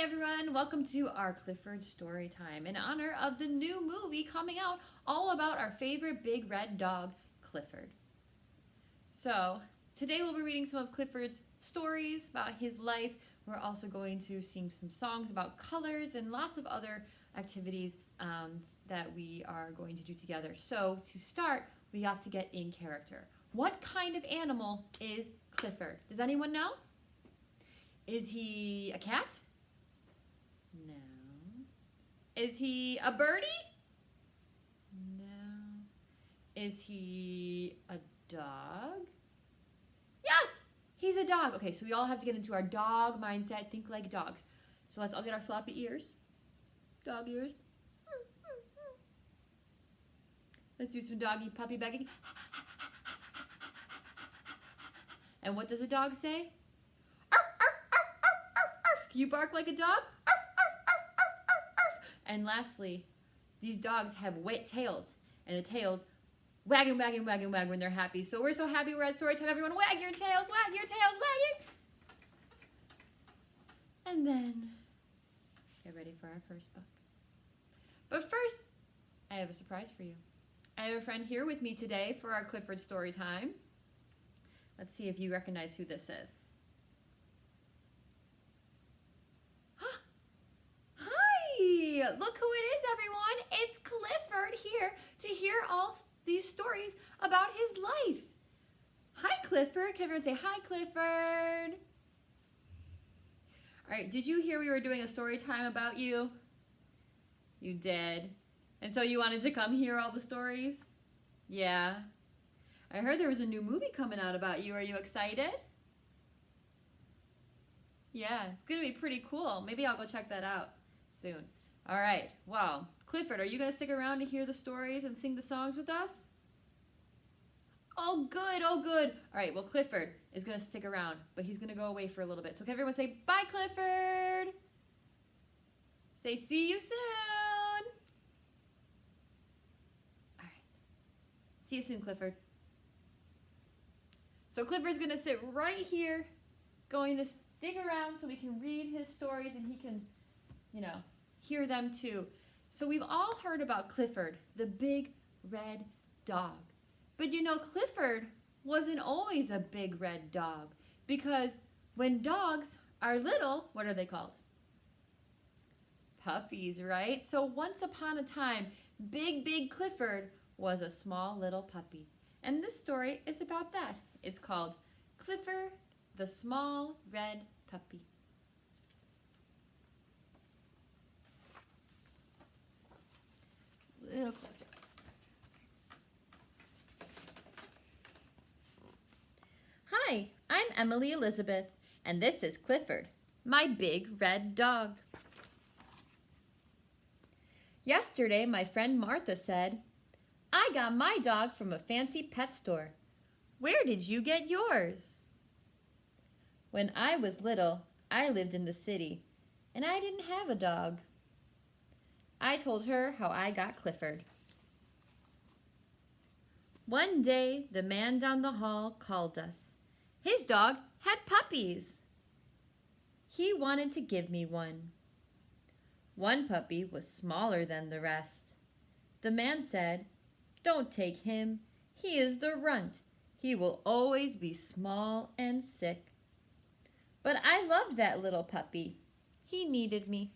everyone, welcome to our Clifford story time in honor of the new movie coming out all about our favorite big red dog, Clifford. So, today we'll be reading some of Clifford's stories about his life. We're also going to sing some songs about colors and lots of other activities that we are going to do together. So, to start, we have to get in character. What kind of animal is Clifford? Does anyone know? Is he a cat? No. Is he a birdie? No. Is he a dog? Yes! He's a dog. Okay, so we all have to get into our dog mindset. Think like dogs. So let's all get our floppy ears. Dog ears. Let's do some doggy puppy begging. And what does a dog say? Can you bark like a dog? And lastly, these dogs have wet tails, and the tails wag and wag and wag and wag when they're happy. So we're so happy we're at story time. Everyone wag your tails, wagging. And then get ready for our first book. But first, I have a surprise for you. I have a friend here with me today for our Clifford story time. Let's see if you recognize who this is. Look who it is, everyone. It's Clifford here to hear all these stories about his life. Hi, Clifford. Can everyone say hi, Clifford? All right, did you hear we were doing a story time about you? You did. And so you wanted to come hear all the stories? Yeah. I heard there was a new movie coming out about you. Are you excited? Yeah, it's going to be pretty cool. Maybe I'll go check that out soon. All right, well, Clifford, are you going to stick around to hear the stories and sing the songs with us? Oh, good, oh, good. All right, well, Clifford is going to stick around, but he's going to go away for a little bit. So can everyone say, bye, Clifford? Say, see you soon. All right, see you soon, Clifford. So Clifford's going to sit right here, going to stick around so we can read his stories and he can, hear them too. So we've all heard about Clifford, the big red dog. But Clifford wasn't always a big red dog, because when dogs are little, what are they called? Puppies, right? So once upon a time, big Clifford was a small little puppy. And this story is about that. It's called Clifford the Small Red Puppy. A little closer. Hi, I'm Emily Elizabeth, and this is Clifford, my big red dog. Yesterday, my friend Martha said, I got my dog from a fancy pet store. Where did you get yours? When I was little, I lived in the city, and I didn't have a dog. I told her how I got Clifford. One day, the man down the hall called us. His dog had puppies. He wanted to give me one. One puppy was smaller than the rest. The man said, Don't take him. He is the runt. He will always be small and sick. But I loved that little puppy. He needed me.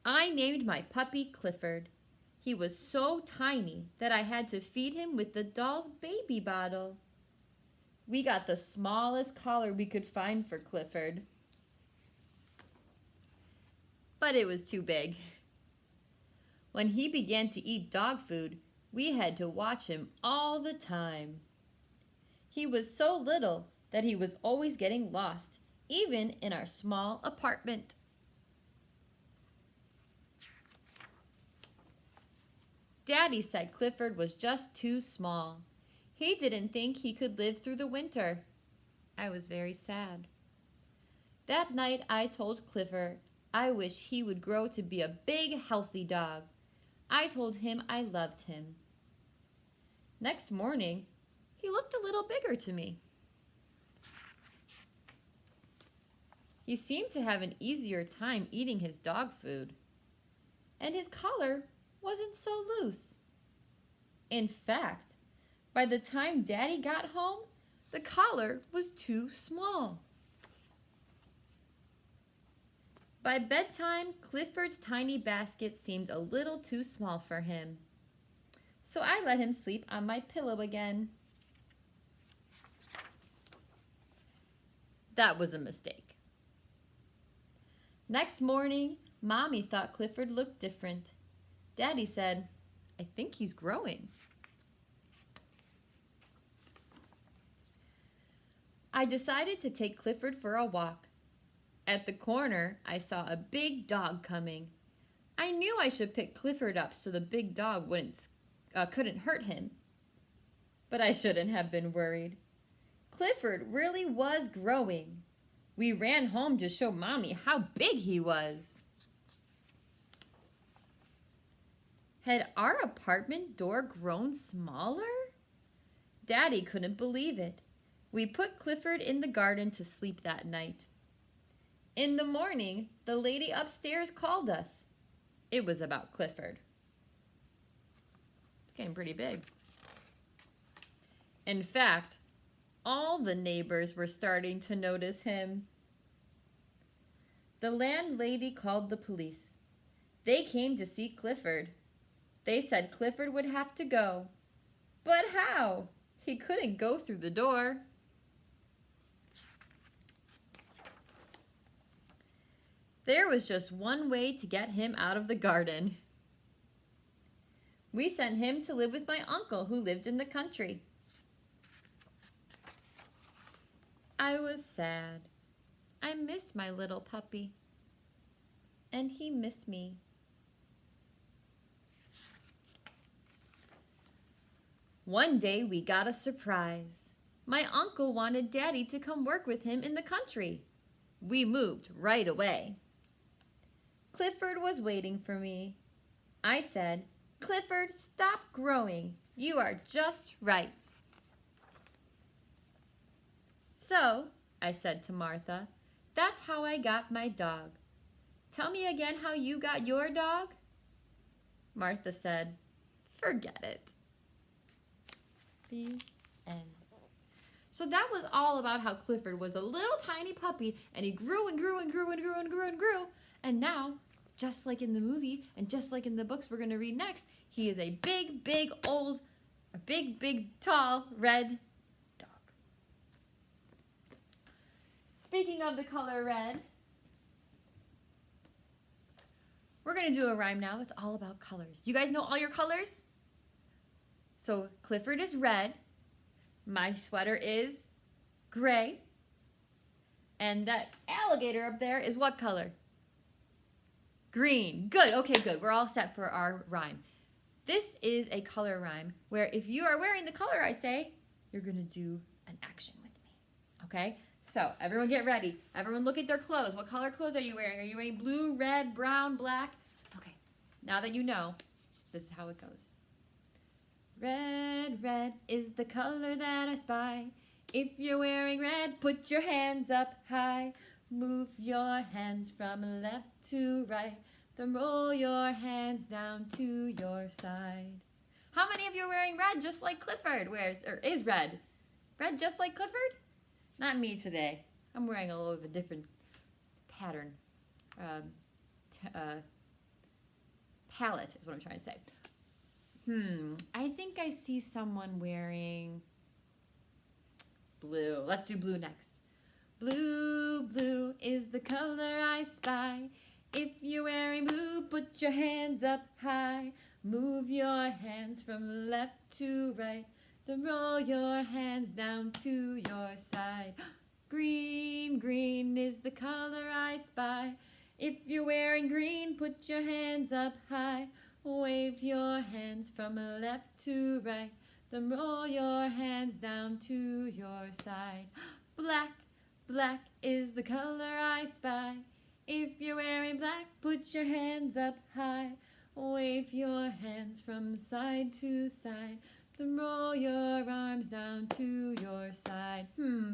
I named my puppy Clifford. He was so tiny that I had to feed him with the doll's baby bottle. We got the smallest collar we could find for Clifford. But it was too big. When he began to eat dog food, we had to watch him all the time. He was so little that he was always getting lost, even in our small apartment. Daddy said Clifford was just too small. He didn't think he could live through the winter. I was very sad. That night I told Clifford I wish he would grow to be a big, healthy dog. I told him I loved him. Next morning, he looked a little bigger to me. He seemed to have an easier time eating his dog food. And his collar wasn't so loose. In fact, by the time Daddy got home, the collar was too small. By bedtime, Clifford's tiny basket seemed a little too small for him. So I let him sleep on my pillow again. That was a mistake. Next morning, Mommy thought Clifford looked different. Daddy said, "I think he's growing." I decided to take Clifford for a walk. At the corner, I saw a big dog coming. I knew I should pick Clifford up so the big dog couldn't hurt him. But I shouldn't have been worried. Clifford really was growing. We ran home to show Mommy how big he was. Had our apartment door grown smaller? Daddy couldn't believe it. We put Clifford in the garden to sleep that night. In the morning, the lady upstairs called us. It was about Clifford. It's getting pretty big. In fact, all the neighbors were starting to notice him. The landlady called the police. They came to see Clifford. They said Clifford would have to go. But how? He couldn't go through the door. There was just one way to get him out of the garden. We sent him to live with my uncle who lived in the country. I was sad. I missed my little puppy. And he missed me. One day we got a surprise. My uncle wanted Daddy to come work with him in the country. We moved right away. Clifford was waiting for me. I said, "Clifford, stop growing. You are just right." So, I said to Martha, "That's how I got my dog. Tell me again how you got your dog?" Martha said, "Forget it." The end. So that was all about how Clifford was a little tiny puppy and he grew and grew and grew and grew and grew and grew. And now, just like in the movie and just like in the books we're going to read next, he is a big, tall, red dog. Speaking of the color red, we're going to do a rhyme now that's all about colors. Do you guys know all your colors? So Clifford is red, my sweater is gray, and that alligator up there is what color? Green. Good. Okay, good. We're all set for our rhyme. This is a color rhyme where if you are wearing the color I say, you're going to do an action with me. Okay? So, everyone get ready. Everyone look at their clothes. What color clothes are you wearing? Are you wearing blue, red, brown, black? Okay. Now that you know, this is how it goes. Red, red is the color that I spy. If you're wearing red, put your hands up high. Move your hands from left to right. Then roll your hands down to your side. How many of you are wearing red just like Clifford is red? Red just like Clifford? Not me today. I'm wearing a little bit of a different pattern. Palette is what I'm trying to say. I think I see someone wearing blue. Let's do blue next. Blue, blue is the color I spy. If you're wearing blue, put your hands up high. Move your hands from left to right. Then roll your hands down to your side. Green, green is the color I spy. If you're wearing green, put your hands up high. Wave your hands from left to right. Then roll your hands down to your side. Black, black is the color I spy. If you're wearing black, put your hands up high. Wave your hands from side to side. Then roll your arms down to your side.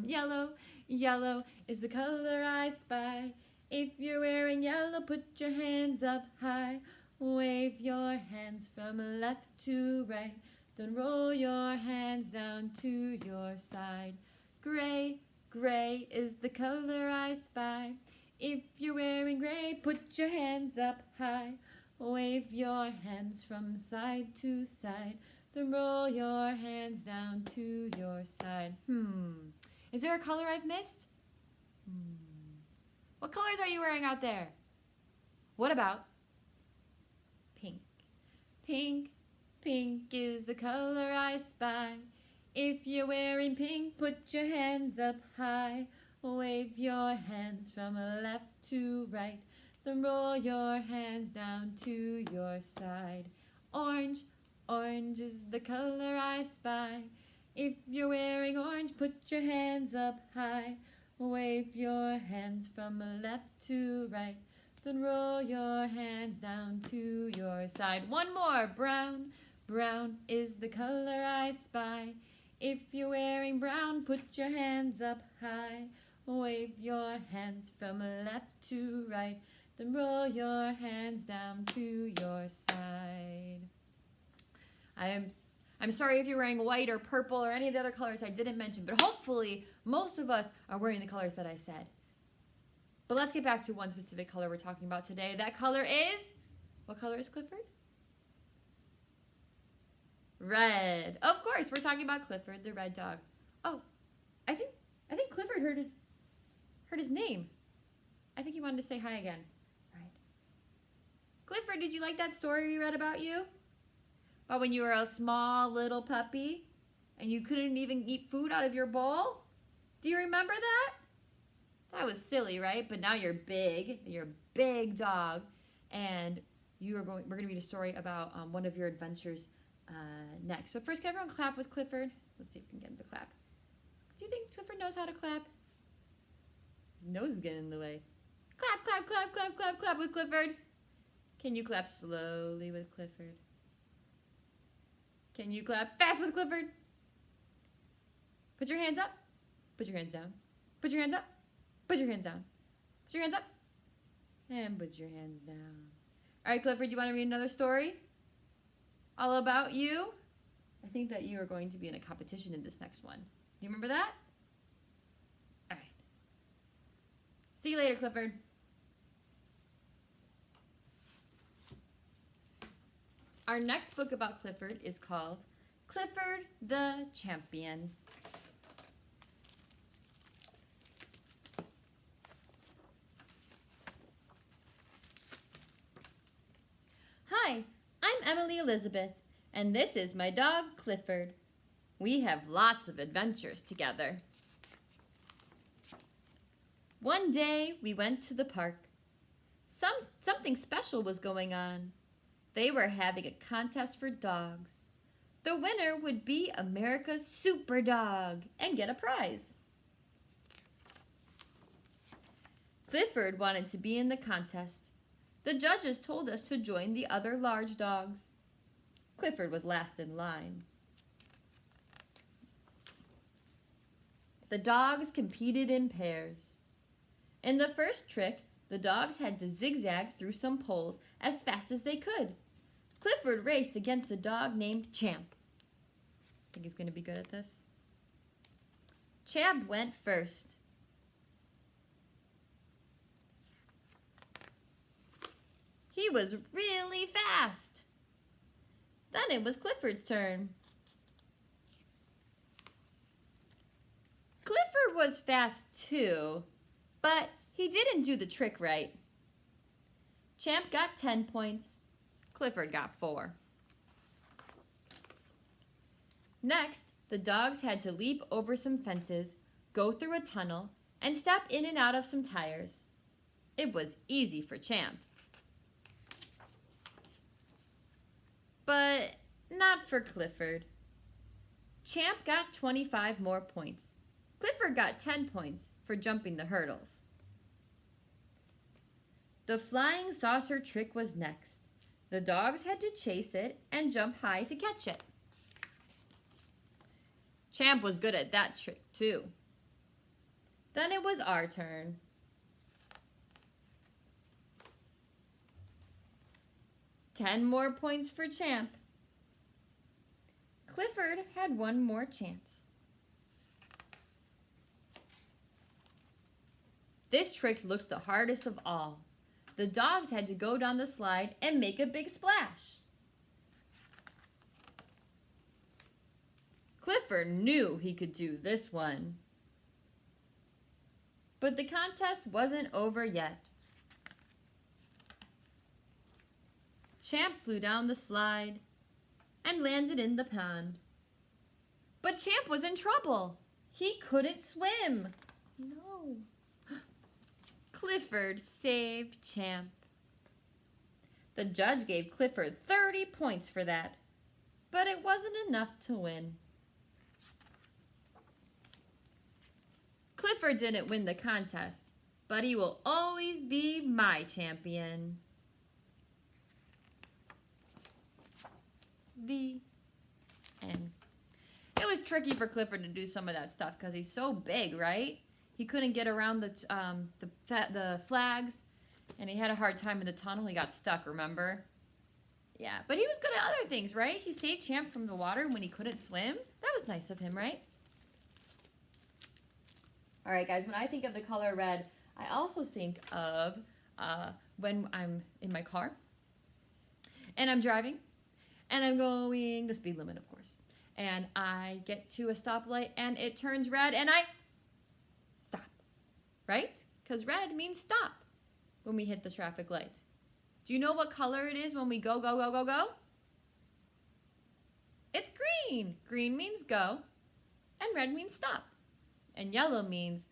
Yellow, yellow is the color I spy. If you're wearing yellow, put your hands up high. Wave your hands from left to right. Then roll your hands down to your side. Gray, gray is the color I spy. If you're wearing gray, put your hands up high. Wave your hands from side to side. Then roll your hands down to your side. Is there a color I've missed? What colors are you wearing out there? What about pink? Pink, pink is the color I spy. If you're wearing pink, put your hands up high. Wave your hands from left to right. Then roll your hands down to your side. Orange, orange is the color I spy. If you're wearing orange, put your hands up high. Wave your hands from left to right. Then roll your hands down to your side. One more. Brown, brown is the color I spy. If you're wearing brown, put your hands up high. Wave your hands from left to right. Then roll your hands down to your side. I'm sorry if you're wearing white or purple or any of the other colors I didn't mention, but hopefully most of us are wearing the colors that I said. But let's get back to one specific color we're talking about today. That color is, what color is Clifford? Red. Of course, we're talking about Clifford, the red dog. Oh, I think Clifford heard his name. I think he wanted to say hi again. All right. Clifford, did you like that story we read about you? About when you were a small little puppy and you couldn't even eat food out of your bowl? Do you remember that? That was silly, right? But now you're big. You're a big dog, and we're going to read a story about one of your adventures next. But first, can everyone clap with Clifford? Let's see if we can get him to clap. Do you think Clifford knows how to clap? His nose is getting in the way. Clap, clap, clap, clap, clap, clap with Clifford. Can you clap slowly with Clifford? Can you clap fast with Clifford? Put your hands up. Put your hands down. Put your hands up. Put your hands down. Put your hands up. And put your hands down. All right, Clifford, you want to read another story? All about you? I think that you are going to be in a competition in this next one. Do you remember that? All right. See you later, Clifford. Our next book about Clifford is called Clifford the Champion. Hi, I'm Emily Elizabeth, and this is my dog, Clifford. We have lots of adventures together. One day, we went to the park. Something special was going on. They were having a contest for dogs. The winner would be America's super dog and get a prize. Clifford wanted to be in the contest. The judges told us to join the other large dogs. Clifford was last in line. The dogs competed in pairs. In the first trick, the dogs had to zigzag through some poles as fast as they could. Clifford raced against a dog named Champ. Think he's going to be good at this? Champ went first. He was really fast. Then it was Clifford's turn. Clifford was fast too, but he didn't do the trick right. Champ got 10 points. Clifford got 4. Next, the dogs had to leap over some fences, go through a tunnel, and step in and out of some tires. It was easy for Champ. But not for Clifford. Champ got 25 more points. Clifford got 10 points for jumping the hurdles. The flying saucer trick was next. The dogs had to chase it and jump high to catch it. Champ was good at that trick too. Then it was our turn. Ten more points for Champ. Clifford had one more chance. This trick looked the hardest of all. The dogs had to go down the slide and make a big splash. Clifford knew he could do this one. But the contest wasn't over yet. Champ flew down the slide and landed in the pond. But Champ was in trouble. He couldn't swim. No. Clifford saved Champ. The judge gave Clifford 30 points for that, but it wasn't enough to win. Clifford didn't win the contest, but he will always be my champion. The end. It was tricky for Clifford to do some of that stuff because he's so big, right? He couldn't get around the flags, and he had a hard time in the tunnel. He got stuck, remember? Yeah, but he was good at other things, right? He saved Champ from the water when he couldn't swim. That was nice of him, right? All right, guys, when I think of the color red, I also think of when I'm in my car, and I'm driving, and I'm going the speed limit, of course, and I get to a stoplight, and it turns red, and I stop, right? Because red means stop when we hit the traffic light. Do you know what color it is when we go, go, go, go, go? It's green. Green means go, and red means stop. And yellow means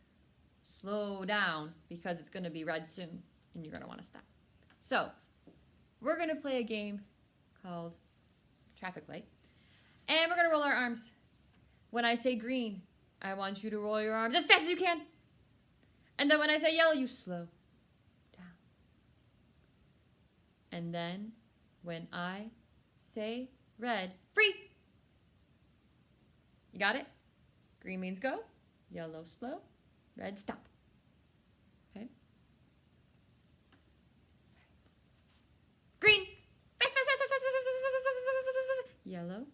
slow down because it's going to be red soon, and you're going to want to stop. So, we're going to play a game called Traffic Light, and we're going to roll our arms. When I say green, I want you to roll your arms as fast as you can. And then when I say yellow, you slow down. And then when I say red, freeze. You got it? Green means go, yellow slow, red stop. Okay? Green. Fast, fast, fast, fast, fast, fast, fast, fast, fast, fast, fast. Yellow.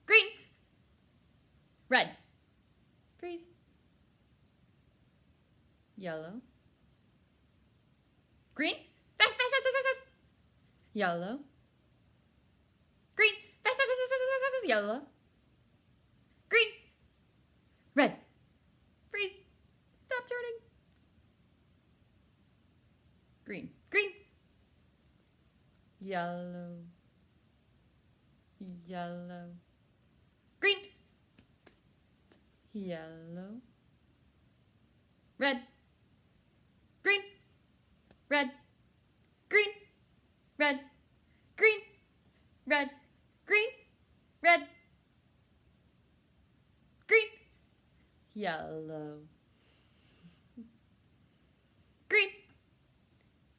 Green. Red. Freeze. Yellow. Green. Fast, fast, fast, fast, fast, fast. Yellow. Green. Fast, fast, fast, fast, fast, fast, fast. Yellow. Green. Red. Freeze. Stop turning. Green. Green. Yellow. Yellow. Green. Yellow. Red. Green. Red. Green. Red. Green. Red. Green. Red. Green. Yellow. Green.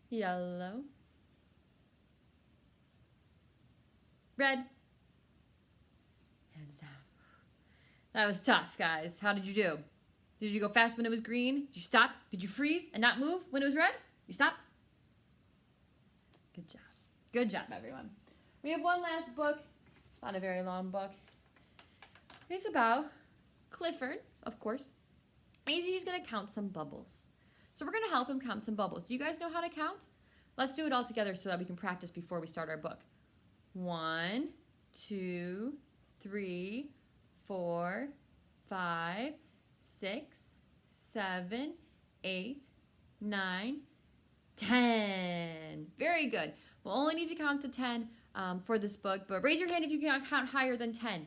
Yellow. Red. Hands down. That was tough, guys. How did you do? Did you go fast when it was green? Did you stop? Did you freeze and not move when it was red? You stopped? Good job. Good job, everyone. We have one last book. It's not a very long book. It's about Clifford, of course. He's going to count some bubbles. So we're going to help him count some bubbles. Do you guys know how to count? Let's do it all together so that we can practice before we start our book. 1, 2, 3, 4, 5, 6, 7, 8, 9, 10. Very good. We'll only need to count to 10 for this book, but raise your hand if you can count higher than 10.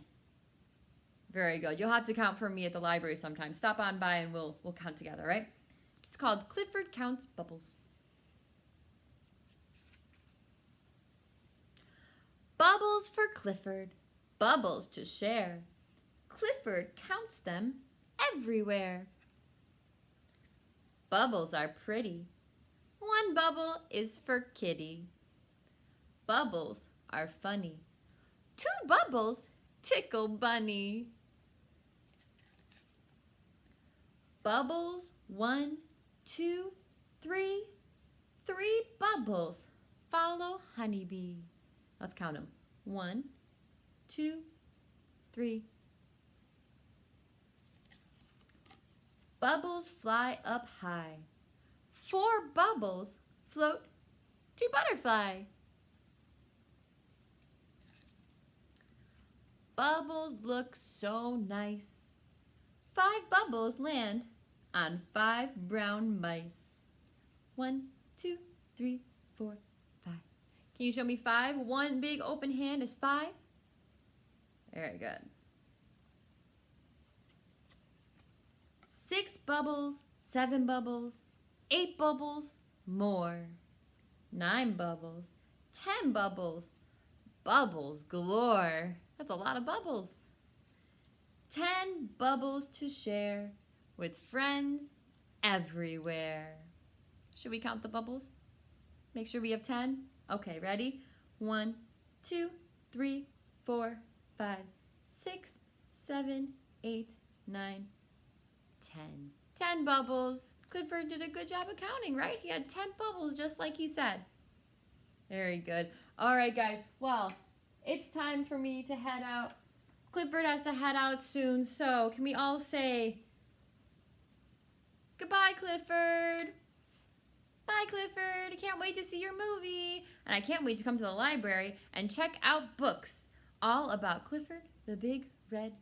Very good. You'll have to count for me at the library sometime. Stop on by and we'll count together, right? It's called Clifford Counts Bubbles. Bubbles for Clifford, bubbles to share. Clifford counts them everywhere. Bubbles are pretty. One bubble is for Kitty. Bubbles are funny. 2 bubbles tickle Bunny. Bubbles, 1, 2, 3. 3 bubbles. Follow honeybee. Let's count them. 1, 2, 3. Bubbles fly up high. 4 bubbles float to butterfly. Bubbles look so nice. 5 bubbles land on 5 brown mice. 1, 2, 3, 4, 5. Can you show me 5? One big open hand is 5. Very good. 6 bubbles, 7 bubbles, 8 bubbles, more. 9 bubbles, 10 bubbles, bubbles galore. That's a lot of bubbles. 10 bubbles to share with friends everywhere. Should we count the bubbles? Make sure we have 10. Okay, ready? 1, 2, 3, 4, 5, 6, 7, 8, 9, 10. 10 bubbles. Clifford did a good job of counting, right? He had 10 bubbles just like he said. Very good. All right, guys. Well, it's time for me to head out. Clifford has to head out soon, so can we all say goodbye, Clifford? Bye, Clifford. I can't wait to see your movie. And I can't wait to come to the library and check out books all about Clifford the Big Red